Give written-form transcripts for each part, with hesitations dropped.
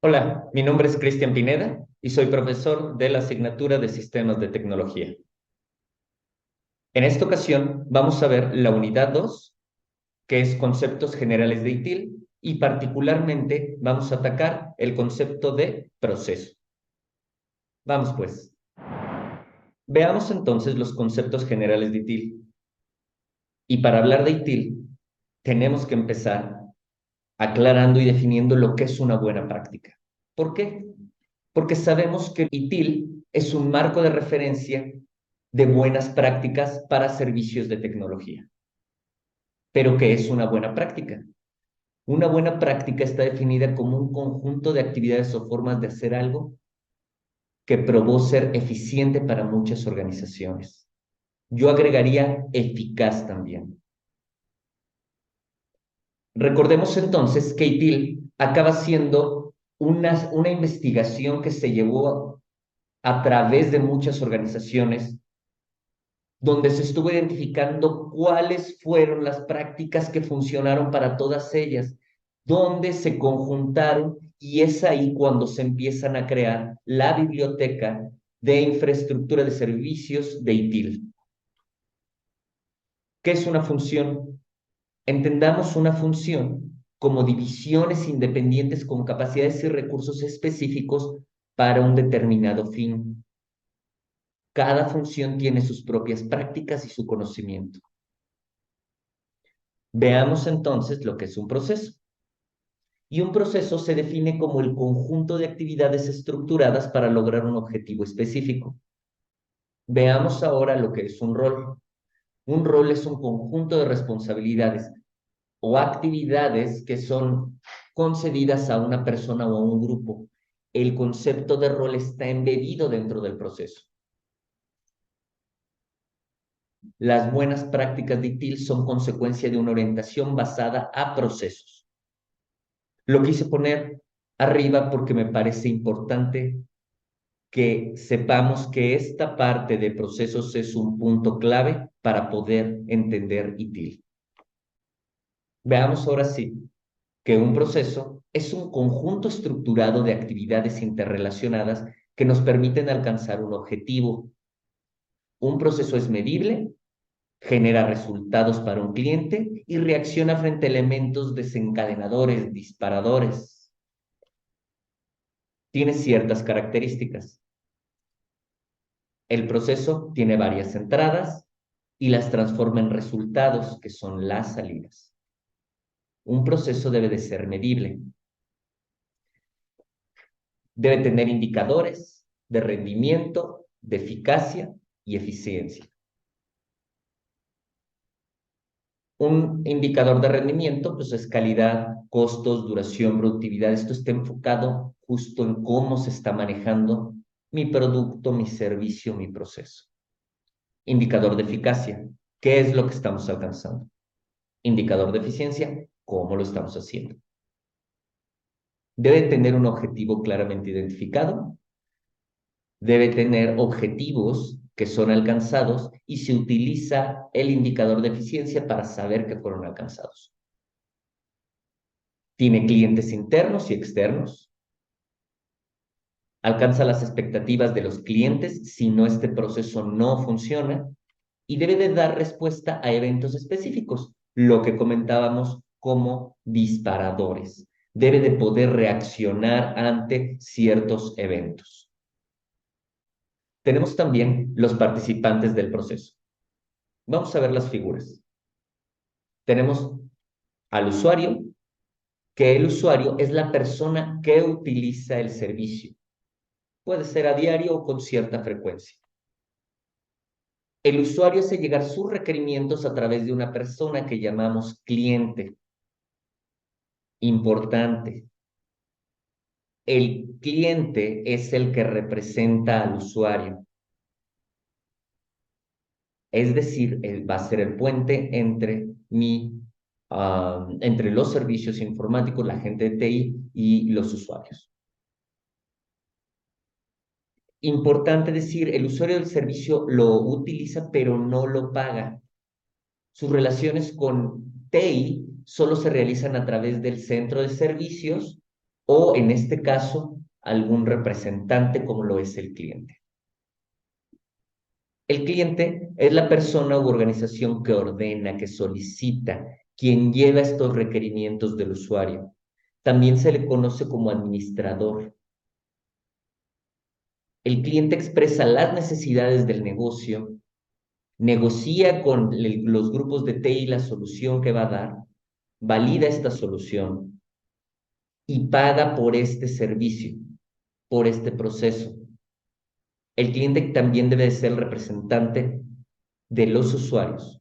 Hola, mi nombre es Cristian Pineda y soy profesor de la asignatura de Sistemas de Tecnología. En esta ocasión vamos a ver la unidad 2, que es Conceptos Generales de ITIL, y particularmente vamos a atacar el concepto de proceso. Vamos pues. Veamos entonces los conceptos generales de ITIL. Y para hablar de ITIL, tenemos que empezar aclarando y definiendo lo que es una buena práctica. ¿Por qué? Porque sabemos que ITIL es un marco de referencia de buenas prácticas para servicios de tecnología. Pero ¿qué es una buena práctica? Una buena práctica está definida como un conjunto de actividades o formas de hacer algo que probó ser eficiente para muchas organizaciones. Yo agregaría eficaz también. Recordemos entonces que ITIL acaba siendo una investigación que se llevó a través de muchas organizaciones donde se estuvo identificando cuáles fueron las prácticas que funcionaron para todas ellas, donde se conjuntaron y es ahí cuando se empiezan a crear la biblioteca de infraestructura de servicios de ITIL. ¿Qué es una función? Entendamos una función como divisiones independientes con capacidades y recursos específicos para un determinado fin. Cada función tiene sus propias prácticas y su conocimiento. Veamos entonces lo que es un proceso. Y un proceso se define como el conjunto de actividades estructuradas para lograr un objetivo específico. Veamos ahora lo que es un rol. Un rol es un conjunto de responsabilidades o actividades que son concedidas a una persona o a un grupo. El concepto de rol está embebido dentro del proceso. Las buenas prácticas de ITIL son consecuencia de una orientación basada a procesos. Lo quise poner arriba porque me parece importante que sepamos que esta parte de procesos es un punto clave para poder entender ITIL. Veamos ahora sí que un proceso es un conjunto estructurado de actividades interrelacionadas que nos permiten alcanzar un objetivo. Un proceso es medible, genera resultados para un cliente y reacciona frente a elementos desencadenadores, disparadores. Tiene ciertas características. El proceso tiene varias entradas y las transforma en resultados, que son las salidas. Un proceso debe de ser medible. Debe tener indicadores de rendimiento, de eficacia y eficiencia. Un indicador de rendimiento, pues es calidad, costos, duración, productividad. Esto está enfocado justo en cómo se está manejando mi producto, mi servicio, mi proceso. Indicador de eficacia, ¿qué es lo que estamos alcanzando? Indicador de eficiencia, ¿cómo lo estamos haciendo? Debe tener un objetivo claramente identificado, debe tener objetivos que son alcanzados y se utiliza el indicador de eficiencia para saber que fueron alcanzados. Tiene clientes internos y externos, alcanza las expectativas de los clientes, si no este proceso no funciona, y debe de dar respuesta a eventos específicos, lo que comentábamos como disparadores. Debe de poder reaccionar ante ciertos eventos. Tenemos también los participantes del proceso. Vamos a ver las figuras. Tenemos al usuario, que el usuario es la persona que utiliza el servicio. Puede ser a diario o con cierta frecuencia. El usuario hace llegar sus requerimientos a través de una persona que llamamos cliente. Importante. El cliente es el que representa al usuario. Es decir, él va a ser el puente entre los servicios informáticos, la gente de TI y los usuarios. Importante decir, el usuario del servicio lo utiliza, pero no lo paga. Sus relaciones con TI solo se realizan a través del centro de servicios o en este caso, algún representante como lo es el cliente. El cliente es la persona u organización que ordena, que solicita, quien lleva estos requerimientos del usuario. También se le conoce como administrador. El cliente expresa las necesidades del negocio, negocia con los grupos de TI la solución que va a dar, valida esta solución y paga por este servicio, por este proceso. El cliente también debe ser el representante de los usuarios.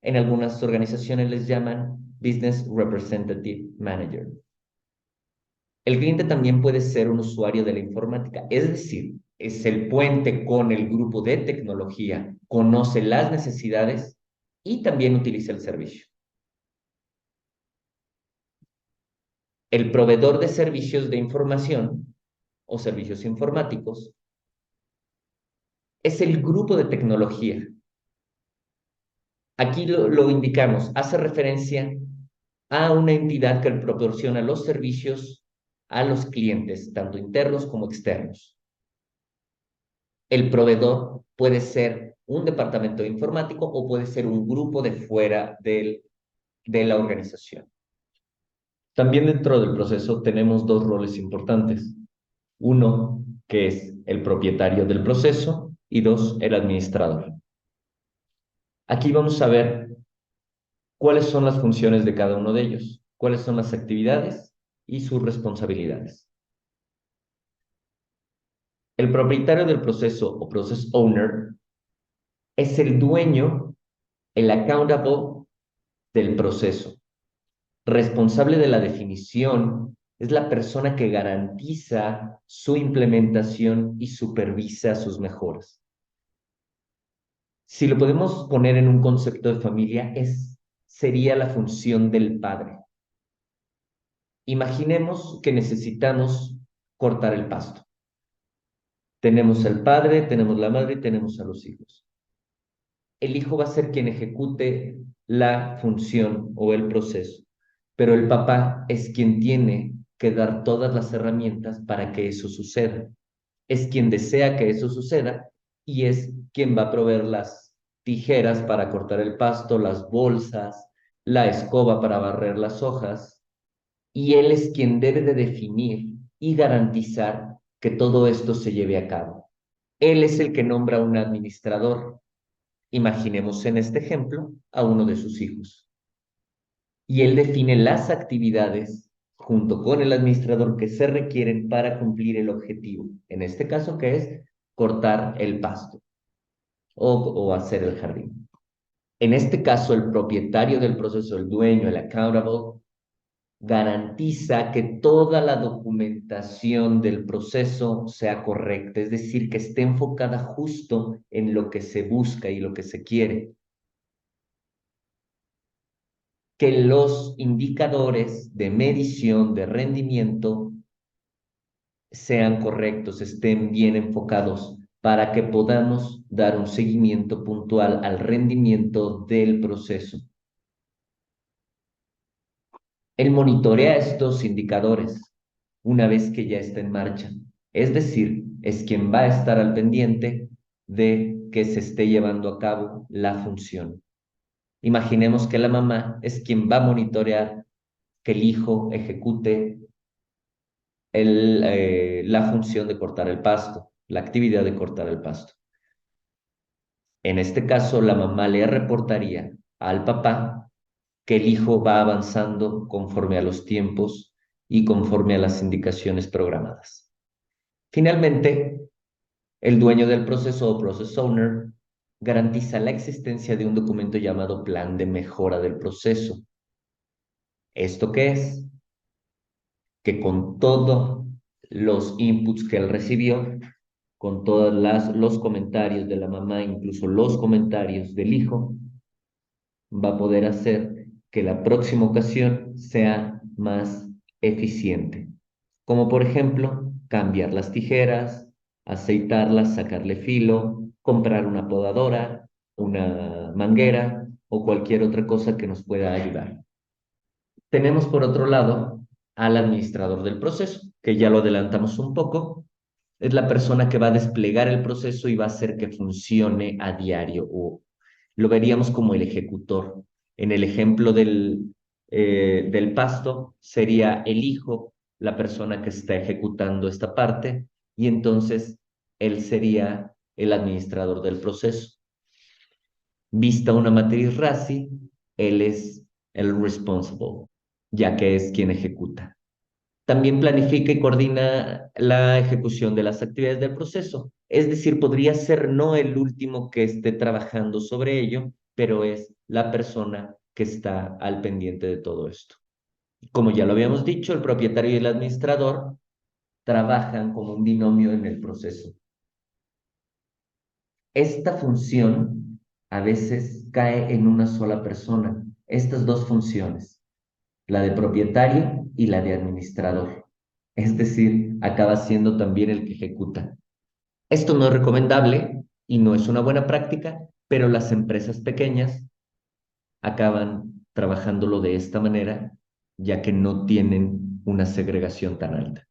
En algunas organizaciones les llaman Business Representative Manager. El cliente también puede ser un usuario de la informática, es decir, es el puente con el grupo de tecnología, conoce las necesidades y también utiliza el servicio. El proveedor de servicios de información o servicios informáticos es el grupo de tecnología. Aquí lo indicamos, hace referencia a una entidad que proporciona los servicios a los clientes, tanto internos como externos. El proveedor puede ser un departamento informático o puede ser un grupo de fuera de la organización. También dentro del proceso tenemos dos roles importantes. Uno, que es el propietario del proceso, y dos, el administrador. Aquí vamos a ver cuáles son las funciones de cada uno de ellos, cuáles son las actividades y sus responsabilidades. El propietario del proceso o process owner es el dueño, el accountable del proceso. Responsable de la definición es la persona que garantiza su implementación y supervisa sus mejoras. Si lo podemos poner en un concepto de familia, sería la función del padre. Imaginemos que necesitamos cortar el pasto. Tenemos al padre, tenemos la madre y tenemos a los hijos. El hijo va a ser quien ejecute la función o el proceso, pero el papá es quien tiene que dar todas las herramientas para que eso suceda. Es quien desea que eso suceda y es quien va a proveer las tijeras para cortar el pasto, las bolsas, la escoba para barrer las hojas, y él es quien debe de definir y garantizar que todo esto se lleve a cabo. Él es el que nombra un administrador. Imaginemos en este ejemplo a uno de sus hijos. Y él define las actividades junto con el administrador que se requieren para cumplir el objetivo. En este caso, que es cortar el pasto o hacer el jardín. En este caso, el propietario del proceso, el dueño, el accountable, garantiza que toda la documentación del proceso sea correcta, es decir, que esté enfocada justo en lo que se busca y lo que se quiere. Que los indicadores de medición de rendimiento sean correctos, estén bien enfocados para que podamos dar un seguimiento puntual al rendimiento del proceso. Él monitorea estos indicadores una vez que ya está en marcha. Es decir, es quien va a estar al pendiente de que se esté llevando a cabo la función. Imaginemos que la mamá es quien va a monitorear que el hijo ejecute la función de cortar el pasto, la actividad de cortar el pasto. En este caso, la mamá le reportaría al papá que el hijo va avanzando conforme a los tiempos y conforme a las indicaciones programadas. Finalmente, el dueño del proceso o process owner garantiza la existencia de un documento llamado plan de mejora del proceso. ¿Esto qué es? Que con todos los inputs que él recibió, con todos los comentarios de la mamá, incluso los comentarios del hijo, va a poder hacer que la próxima ocasión sea más eficiente. Como por ejemplo, cambiar las tijeras, aceitarlas, sacarle filo, comprar una podadora, una manguera o cualquier otra cosa que nos pueda ayudar. Tenemos por otro lado al administrador del proceso, que ya lo adelantamos un poco. Es la persona que va a desplegar el proceso y va a hacer que funcione a diario, o lo veríamos como el ejecutor. En el ejemplo del pasto, sería el hijo, la persona que está ejecutando esta parte, y entonces él sería el administrador del proceso. Vista una matriz RACI, él es el responsible, ya que es quien ejecuta. También planifica y coordina la ejecución de las actividades del proceso. Es decir, podría ser no el último que esté trabajando sobre ello, pero es la persona que está al pendiente de todo esto. Como ya lo habíamos dicho, el propietario y el administrador trabajan como un binomio en el proceso. Esta función a veces cae en una sola persona. Estas dos funciones, la de propietario y la de administrador. Es decir, acaba siendo también el que ejecuta. Esto no es recomendable y no es una buena práctica, pero las empresas pequeñas acaban trabajándolo de esta manera, ya que no tienen una segregación tan alta.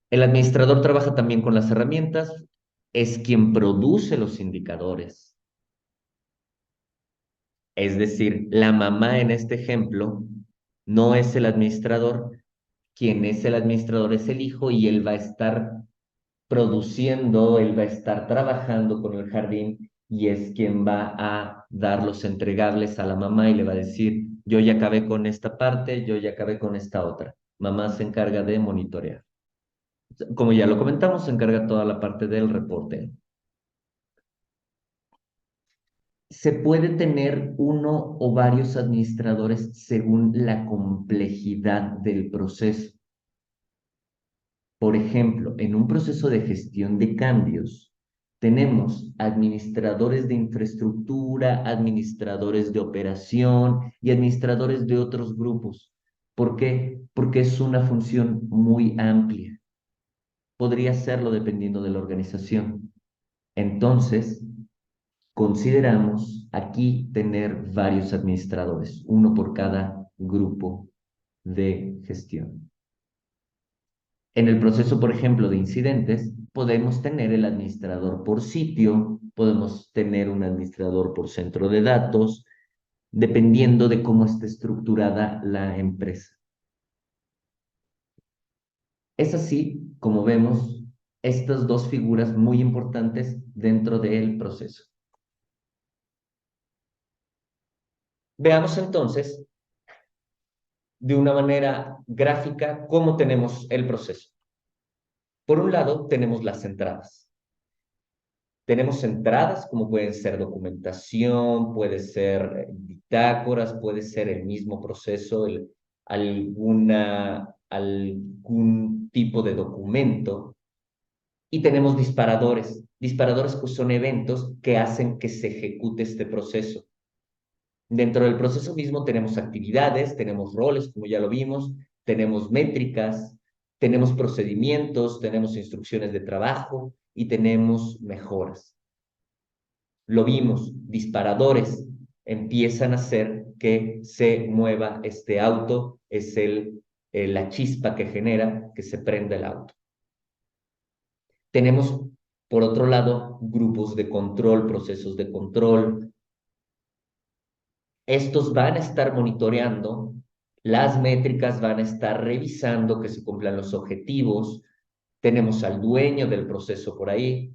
El administrador trabaja también con las herramientas, es quien produce los indicadores. Es decir, la mamá en este ejemplo no es el administrador, quien es el administrador es el hijo y él va a estar produciendo, él va a estar trabajando con el jardín y es quien va a dar los entregables a la mamá y le va a decir, yo ya acabé con esta parte, yo ya acabé con esta otra. Mamá se encarga de monitorear. Como ya lo comentamos, se encarga toda la parte del reporte. Se puede tener uno o varios administradores según la complejidad del proceso. Por ejemplo, en un proceso de gestión de cambios, tenemos administradores de infraestructura, administradores de operación y administradores de otros grupos. ¿Por qué? Porque es una función muy amplia. Podría serlo dependiendo de la organización. Entonces, consideramos aquí tener varios administradores, uno por cada grupo de gestión. En el proceso, por ejemplo, de incidentes, podemos tener el administrador por sitio, podemos tener un administrador por centro de datos, dependiendo de cómo esté estructurada la empresa. Es así como vemos estas dos figuras muy importantes dentro del proceso. Veamos entonces de una manera gráfica cómo tenemos el proceso. Por un lado, tenemos las entradas. Tenemos entradas como pueden ser documentación, puede ser bitácoras, puede ser el mismo proceso, algún tipo de documento. Y tenemos disparadores. Disparadores pues son eventos que hacen que se ejecute este proceso. Dentro del proceso mismo tenemos actividades, tenemos roles, como ya lo vimos, tenemos métricas, tenemos procedimientos, tenemos instrucciones de trabajo y tenemos mejoras. Lo vimos, disparadores empiezan a hacer que se mueva este auto, es la chispa que genera que se prenda el auto. Tenemos, por otro lado, grupos de control, procesos de control. Estos van a estar monitoreando las métricas, van a estar revisando que se cumplan los objetivos. Tenemos al dueño del proceso por ahí,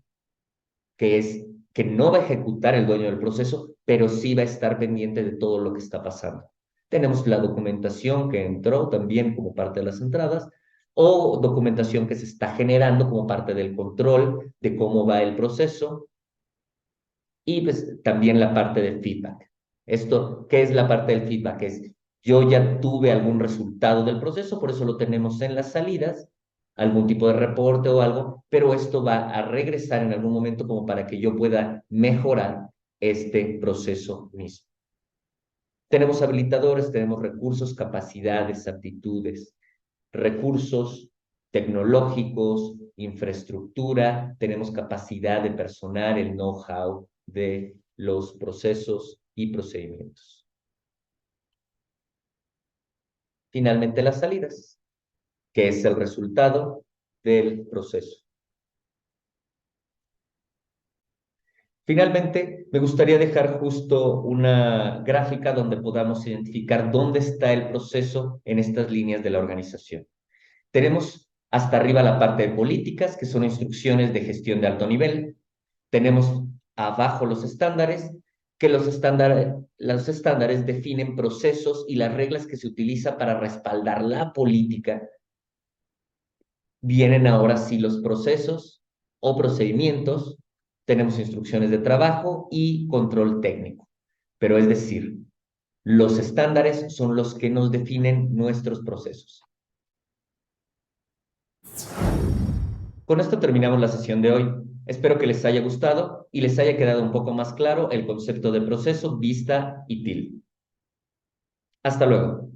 que no va a ejecutar el dueño del proceso, pero sí va a estar pendiente de todo lo que está pasando. Tenemos la documentación que entró también como parte de las entradas o documentación que se está generando como parte del control de cómo va el proceso y pues también la parte de feedback. Esto, ¿qué es la parte del feedback? Es yo ya tuve algún resultado del proceso, por eso lo tenemos en las salidas, algún tipo de reporte o algo, pero esto va a regresar en algún momento como para que yo pueda mejorar este proceso mismo. Tenemos habilitadores, tenemos recursos, capacidades, aptitudes, recursos tecnológicos, infraestructura, tenemos capacidad de personal, el know-how de los procesos y procedimientos. finalmente las salidas, que es el resultado del proceso. Finalmente, me gustaría dejar justo una gráfica donde podamos identificar dónde está el proceso en estas líneas de la organización. Tenemos hasta arriba la parte de políticas, que son instrucciones de gestión de alto nivel. Tenemos abajo los estándares, que los estándares definen procesos y las reglas que se utilizan para respaldar la política. Vienen ahora sí los procesos o procedimientos, tenemos instrucciones de trabajo y control técnico. Pero es decir, los estándares son los que nos definen nuestros procesos. Con esto terminamos la sesión de hoy. Espero que les haya gustado y les haya quedado un poco más claro el concepto de proceso, vista y tilde. Hasta luego.